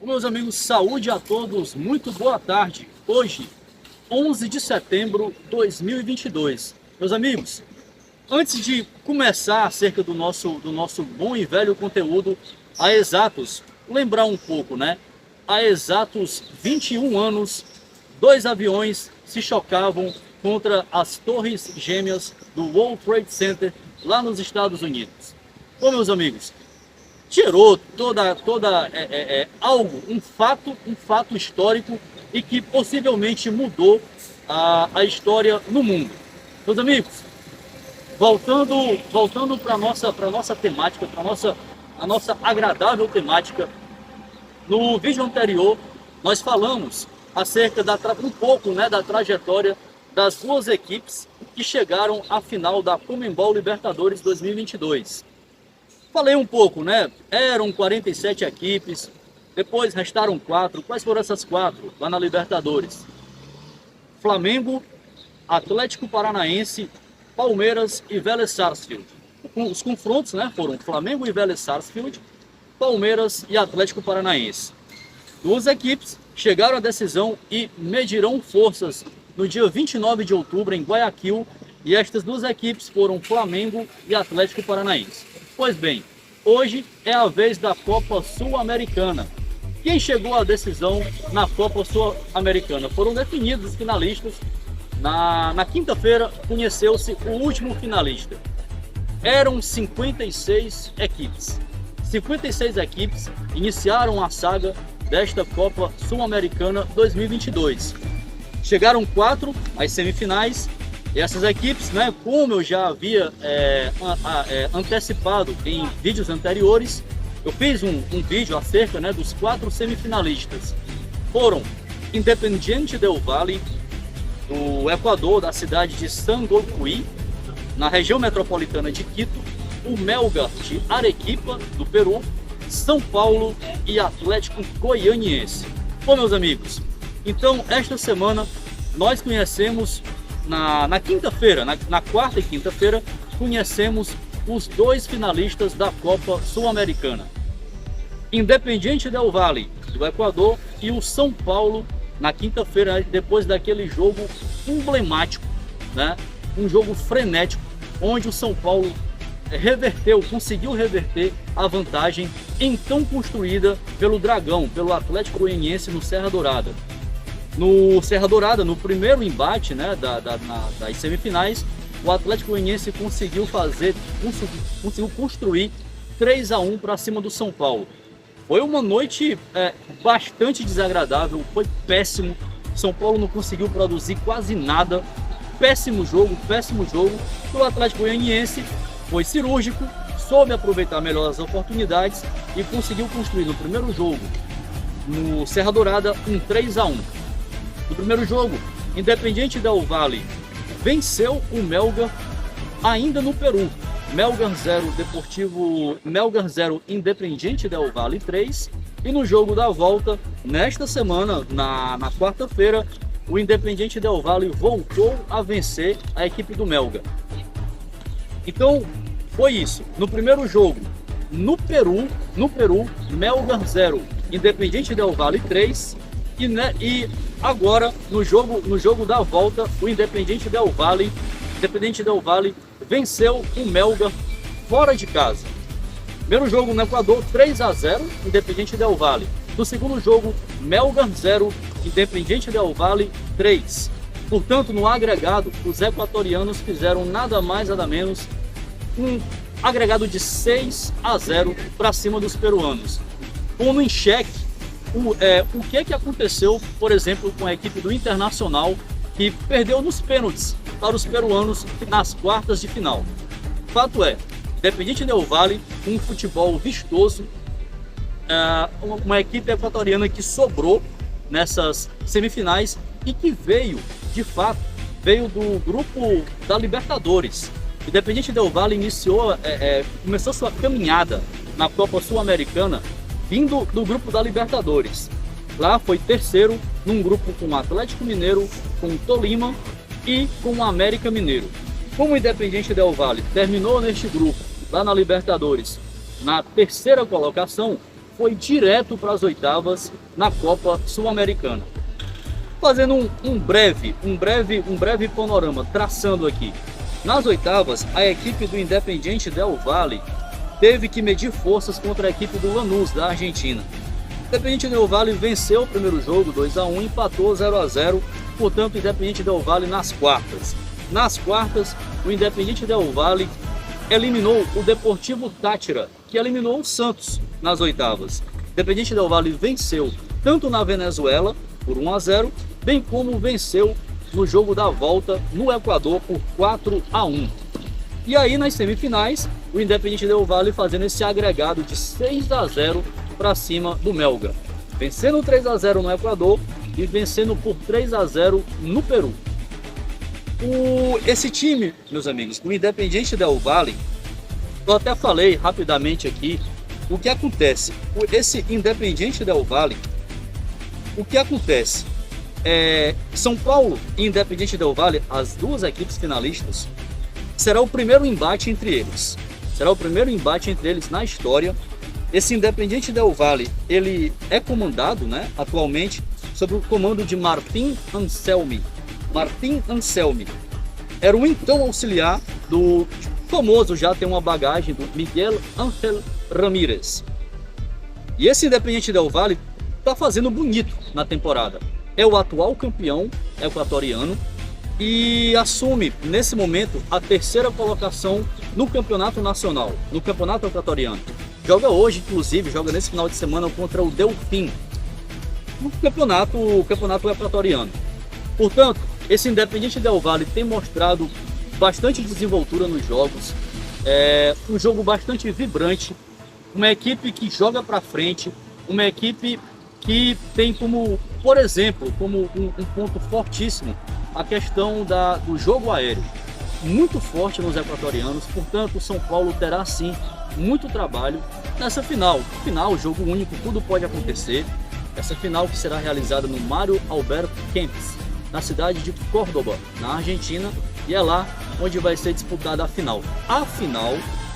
Meus amigos, saúde a todos, muito boa tarde. Hoje, 11 de setembro de 2022. Meus amigos, antes de começar acerca do nosso bom e velho conteúdo, há exatos, lembrar um pouco, né? Há exatos 21 anos, dois aviões se chocavam contra as torres gêmeas do World Trade Center lá nos Estados Unidos. Bom, meus amigos, gerou um fato histórico e que possivelmente mudou a história no mundo. Meus amigos, voltando para nossa temática, a nossa agradável temática, no vídeo anterior nós falamos acerca um pouco, né, da trajetória das duas equipes que chegaram à final da Conmebol Libertadores 2022. Falei um pouco, né? Eram 47 equipes, depois restaram 4. Quais foram essas 4 lá na Libertadores? Flamengo, Atlético Paranaense, Palmeiras e Vélez Sarsfield. Os confrontos, né, foram Flamengo e Vélez Sarsfield, Palmeiras e Atlético Paranaense. Duas equipes chegaram à decisão e medirão forças no dia 29 de outubro em Guayaquil, e estas duas equipes foram Flamengo e Atlético Paranaense. Pois bem, hoje é a vez da Copa Sul-Americana. Quem chegou à decisão na Copa Sul-Americana? Foram definidos os finalistas. Na quinta-feira conheceu-se o último finalista. Eram 56 equipes. 56 equipes iniciaram a saga desta Copa Sul-Americana 2022. Chegaram 4 às semifinais. E essas equipes, né, como eu já havia antecipado em vídeos anteriores, eu fiz um vídeo acerca, né, dos 4 semifinalistas. Foram Independiente del Valle, do Equador, da cidade de San Gocuy, na região metropolitana de Quito, o Melgar de Arequipa, do Peru, São Paulo e Atlético Goianiense. Bom, meus amigos, então esta semana nós conhecemos na quinta-feira, na quarta e quinta-feira, conhecemos os 2 finalistas da Copa Sul-Americana. Independiente del Valle, do Equador, e o São Paulo, na quinta-feira, depois daquele jogo emblemático, né? Um jogo frenético, onde o São Paulo conseguiu reverter a vantagem então construída pelo Dragão, pelo Atlético Goianiense no Serra Dourada. No Serra Dourada, no primeiro embate, né, das semifinais, o Atlético Goianiense conseguiu construir 3-1 para cima do São Paulo. Foi uma noite bastante desagradável, foi péssimo. São Paulo não conseguiu produzir quase nada. Péssimo jogo. O Atlético Goianiense foi cirúrgico, soube aproveitar melhor as oportunidades e conseguiu construir no primeiro jogo, no Serra Dourada, um 3-1. No primeiro jogo, Independiente del Valle venceu o Melgar ainda no Peru. Melgar 0, Independiente del Valle 3. E no jogo da volta, nesta semana, na quarta-feira, o Independiente del Valle voltou a vencer a equipe do Melgar. Então, foi isso. No primeiro jogo, no Peru, Melgar 0, Independiente del Valle 3. E agora, no jogo da volta, o Independiente del Valle venceu o Melgar fora de casa. Primeiro jogo no Equador, 3-0, Independiente del Valle. No segundo jogo, Melgar 0, Independiente del Valle 3. Portanto, no agregado, os equatorianos fizeram nada mais, nada menos, um agregado de 6-0 para cima dos peruanos. Pondo em xeque o que aconteceu, por exemplo, com a equipe do Internacional, que perdeu nos pênaltis para os peruanos nas quartas de final. Fato é, Independiente del Valle, um futebol vistoso, uma equipe equatoriana que sobrou nessas semifinais e que veio do grupo da Libertadores. Independiente del Valle começou sua caminhada na Copa Sul-Americana vindo do grupo da Libertadores. Lá foi terceiro num grupo com o Atlético Mineiro, com o Tolima e com o América Mineiro. Como o Independiente del Valle terminou neste grupo, lá na Libertadores, na terceira colocação, foi direto para as oitavas na Copa Sul-Americana. Fazendo um breve panorama, traçando aqui. Nas oitavas, a equipe do Independiente Del Valle teve que medir forças contra a equipe do Lanús, da Argentina. O Independiente Del Valle venceu o primeiro jogo 2-1, empatou 0-0, portanto, o Independiente Del Valle nas quartas. Nas quartas, o Independiente Del Valle eliminou o Deportivo Táchira, que eliminou o Santos nas oitavas. O Independiente Del Valle venceu tanto na Venezuela, por 1-0, bem como venceu no jogo da volta no Equador por 4-1. E aí nas semifinais, o Independiente Del Valle fazendo esse agregado de 6-0 para cima do Melgar, vencendo 3-0 no Equador e vencendo por 3-0 no Peru. Esse time, meus amigos, o Independiente Del Valle, eu até falei rapidamente aqui o que acontece. Esse Independiente Del Valle, o que acontece? São Paulo e Independiente Del Valle, as duas equipes finalistas, será o primeiro embate entre eles. Será o primeiro embate entre eles na história. Esse Independiente Del Valle, ele é comandado, né, atualmente sob o comando de Martín Anselmi. Martín Anselmi era o então auxiliar do famoso, já tem uma bagagem, do Miguel Ángel Ramírez. E esse Independiente Del Valle está fazendo bonito na temporada. É o atual campeão equatoriano e assume, nesse momento, a terceira colocação no campeonato nacional, no campeonato equatoriano. Joga hoje, inclusive, joga nesse final de semana contra o Delfim, no campeonato equatoriano. Portanto, esse Independiente Del Valle tem mostrado bastante desenvoltura nos jogos, um jogo bastante vibrante, uma equipe que joga para frente, uma equipe que tem como, por exemplo, como um ponto fortíssimo a questão do jogo aéreo, muito forte nos equatorianos. Portanto, o São Paulo terá sim muito trabalho nessa final. Jogo único, tudo pode acontecer. Essa final que será realizada no Mário Alberto Kempes, na cidade de Córdoba, na Argentina, e é lá onde vai ser disputada a final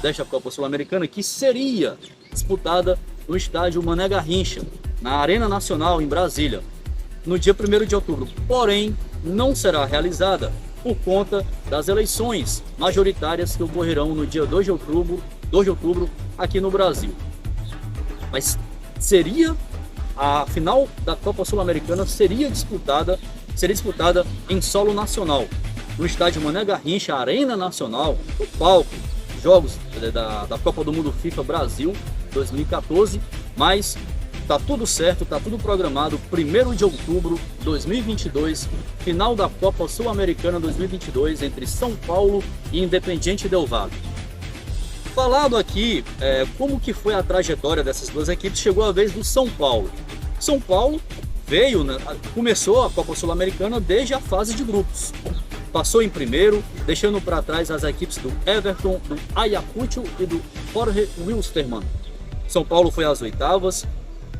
desta Copa Sul-Americana, que seria disputada no estádio Mané Garrincha, na Arena Nacional, em Brasília, no dia 1º de outubro. Porém, não será realizada por conta das eleições majoritárias que ocorrerão no dia 2 de outubro aqui no Brasil. Mas a final da Copa Sul-Americana seria disputada em solo nacional, no estádio Mané Garrincha, Arena Nacional, no palco, jogos da Copa do Mundo FIFA Brasil 2014, mas tá tudo certo, tá tudo programado, 1º de outubro de 2022, final da Copa Sul-Americana 2022 entre São Paulo e Independiente Del Valle. Falado aqui como que foi a trajetória dessas duas equipes, chegou a vez do São Paulo. São Paulo começou a Copa Sul-Americana desde a fase de grupos. Passou em primeiro, deixando para trás as equipes do Everton, do Ayacucho e do Jorge Wilstermann. São Paulo foi às oitavas,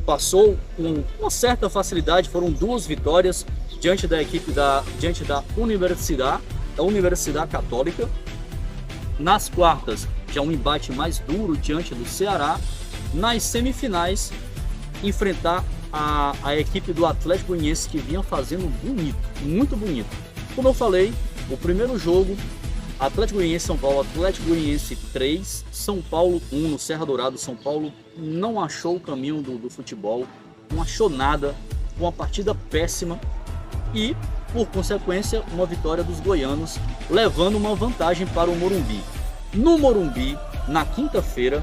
passou com uma certa facilidade, foram 2 vitórias diante da Universidade Católica. Nas quartas, já um embate mais duro diante do Ceará. Nas semifinais, enfrentar a equipe do Atlético Goianiense, que vinha fazendo bonito, muito bonito. Como eu falei, o primeiro jogo, Atlético Goianiense São Paulo, Atlético Goianiense 3, São Paulo 1 no Serra Dourado. São Paulo não achou o caminho do futebol, não achou nada, uma partida péssima e, por consequência, uma vitória dos goianos, levando uma vantagem para o Morumbi. No Morumbi, na quinta-feira,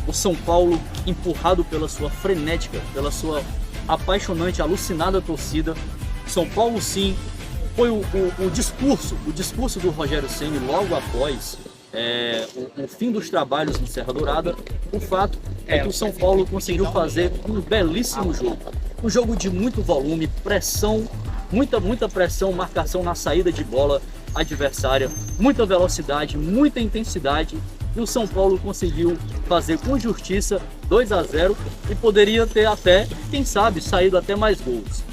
o São Paulo, empurrado pela sua frenética, pela sua apaixonante, alucinada torcida, São Paulo sim, foi o discurso do Rogério Ceni logo após o fim dos trabalhos no Serra Dourada. O fato é que o São Paulo conseguiu fazer um belíssimo jogo. Um jogo de muito volume, pressão, muita pressão, marcação na saída de bola adversária, muita velocidade, muita intensidade. E o São Paulo conseguiu fazer com justiça 2-0 e poderia ter até, quem sabe, saído até mais gols.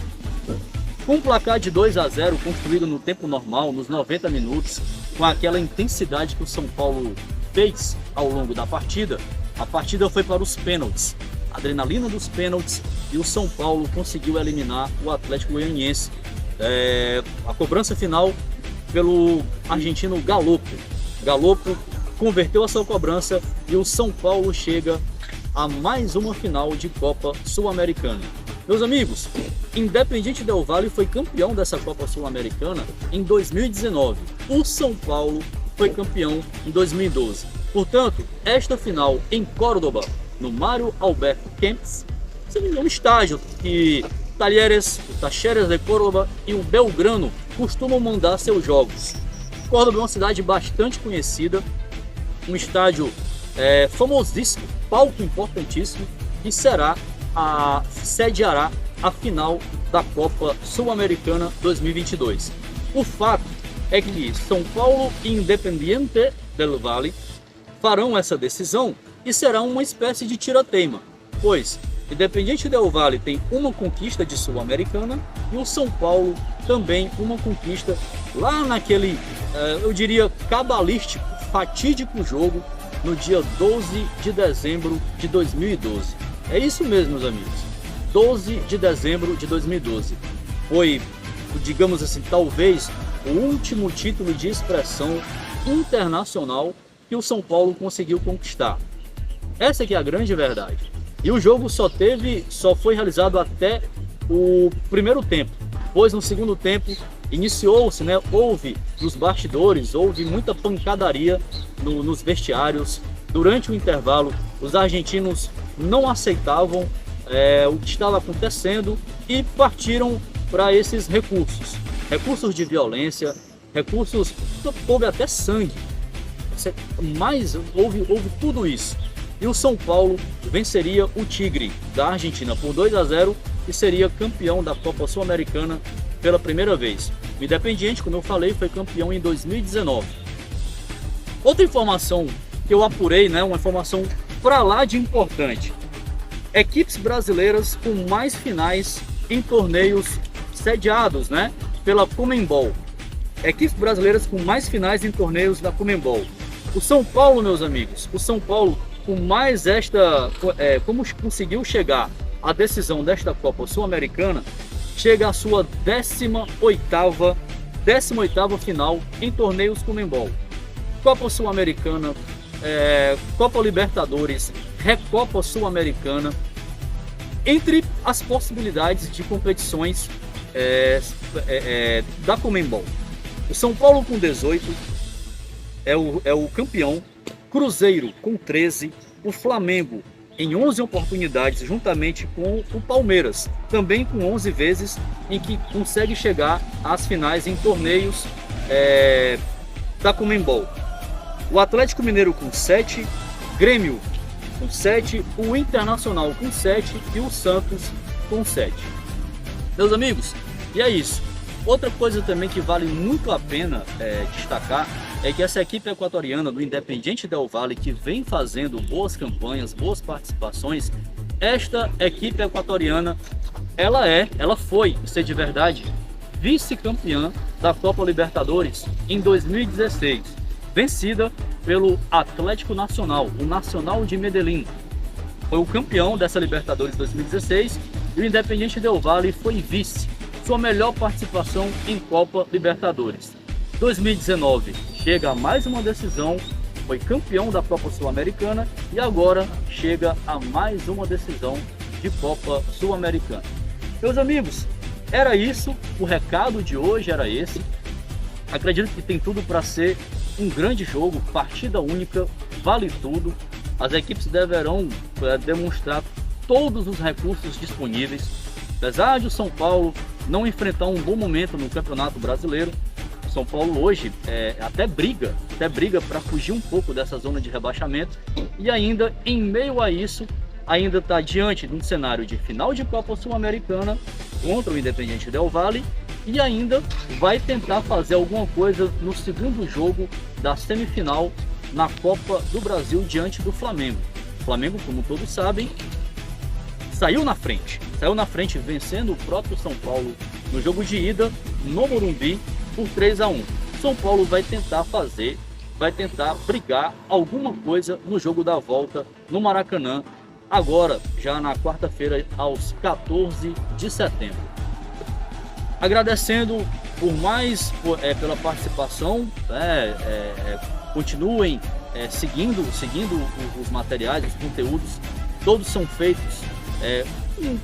Com um placar de 2-0 construído no tempo normal, nos 90 minutos, com aquela intensidade que o São Paulo fez ao longo da partida, A partida foi para os pênaltis, adrenalina dos pênaltis, e o São Paulo conseguiu eliminar o Atlético Goianiense. A cobrança final pelo argentino Galopo. Galopo converteu a sua cobrança e o São Paulo chega a mais uma final de Copa Sul-Americana. Meus amigos, Independiente Del Valle foi campeão dessa Copa Sul-Americana em 2019. O São Paulo foi campeão em 2012. Portanto, esta final em Córdoba, no Mário Alberto Kempes, seria um estádio que Talleres, o Talleres de Córdoba e o Belgrano costumam mandar seus jogos. Córdoba é uma cidade bastante conhecida, um estádio famosíssimo, palco importantíssimo, e sediará a final da Copa Sul-Americana 2022. O fato é que São Paulo e Independiente del Valle farão essa decisão e será uma espécie de tira-teima, pois Independiente del Valle tem uma conquista de Sul-Americana e o São Paulo também uma conquista lá naquele, eu diria, cabalístico, fatídico jogo no dia 12 de dezembro de 2012. É isso mesmo, meus amigos. 12 de dezembro de 2012. Foi, digamos assim, talvez o último título de expressão internacional que o São Paulo conseguiu conquistar. Essa que é a grande verdade. E o jogo só foi realizado até o primeiro tempo, pois no segundo tempo iniciou-se, houve nos bastidores, houve muita pancadaria nos vestiários. Durante o intervalo, os argentinos não aceitavam o que estava acontecendo e partiram para esses recursos de violência, houve até sangue, mas houve tudo isso. E o São Paulo venceria o Tigre da Argentina por 2-0 e seria campeão da Copa Sul-Americana pela primeira vez. O Independiente, como eu falei, foi campeão em 2019. Outra informação que eu apurei, uma informação para lá de importante: equipes brasileiras com mais finais em torneios sediados, pela Conmebol. Equipes brasileiras com mais finais em torneios da Conmebol. O São Paulo, meus amigos, como conseguiu chegar à decisão desta Copa Sul-Americana, chega à sua 18ª final em torneios Conmebol. Copa Sul-Americana, Copa Libertadores, Recopa Sul-Americana, entre as possibilidades de competições da Conmebol. O São Paulo com 18 é o campeão, Cruzeiro com 13, o Flamengo em 11 oportunidades, juntamente com o Palmeiras, também com 11 vezes em que consegue chegar às finais em torneios da Conmebol. O Atlético Mineiro com 7, Grêmio com 7, o Internacional com 7 e o Santos com 7. Meus amigos, e é isso. Outra coisa também que vale muito a pena destacar é que essa equipe equatoriana do Independiente Del Valle, que vem fazendo boas campanhas, boas participações, esta equipe equatoriana, ela foi, isso é de verdade, vice-campeã da Copa Libertadores em 2016, vencida pelo Atlético Nacional, o Nacional de Medellín. Foi o campeão dessa Libertadores 2016 e o Independiente Del Valle foi vice, sua melhor participação em Copa Libertadores. 2019 chega a mais uma decisão, foi campeão da Copa Sul-Americana e agora chega a mais uma decisão de Copa Sul-Americana. Meus amigos, era isso, o recado de hoje era esse. Acredito que tem tudo para ser um grande jogo, partida única, vale tudo. As equipes deverão demonstrar todos os recursos disponíveis. Apesar de o São Paulo não enfrentar um bom momento no Campeonato Brasileiro, o São Paulo hoje até briga para fugir um pouco dessa zona de rebaixamento e ainda, em meio a isso, ainda está diante de um cenário de final de Copa Sul-Americana contra o Independiente Del Valle e ainda vai tentar fazer alguma coisa no segundo jogo da semifinal na Copa do Brasil diante do Flamengo. O Flamengo, como todos sabem, saiu na frente vencendo o próprio São Paulo no jogo de ida no Morumbi por 3-1. São Paulo vai tentar brigar alguma coisa no jogo da volta no Maracanã, agora já na quarta-feira, aos 14 de setembro. Agradecendo pela participação, continuem seguindo os materiais, os conteúdos, todos são feitos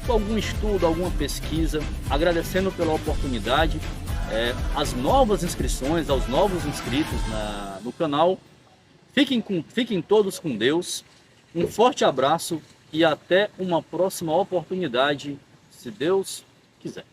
com algum estudo, alguma pesquisa. Agradecendo pela oportunidade, as novas inscrições, aos novos inscritos no canal. Fiquem todos com Deus, um forte abraço e até uma próxima oportunidade, se Deus quiser.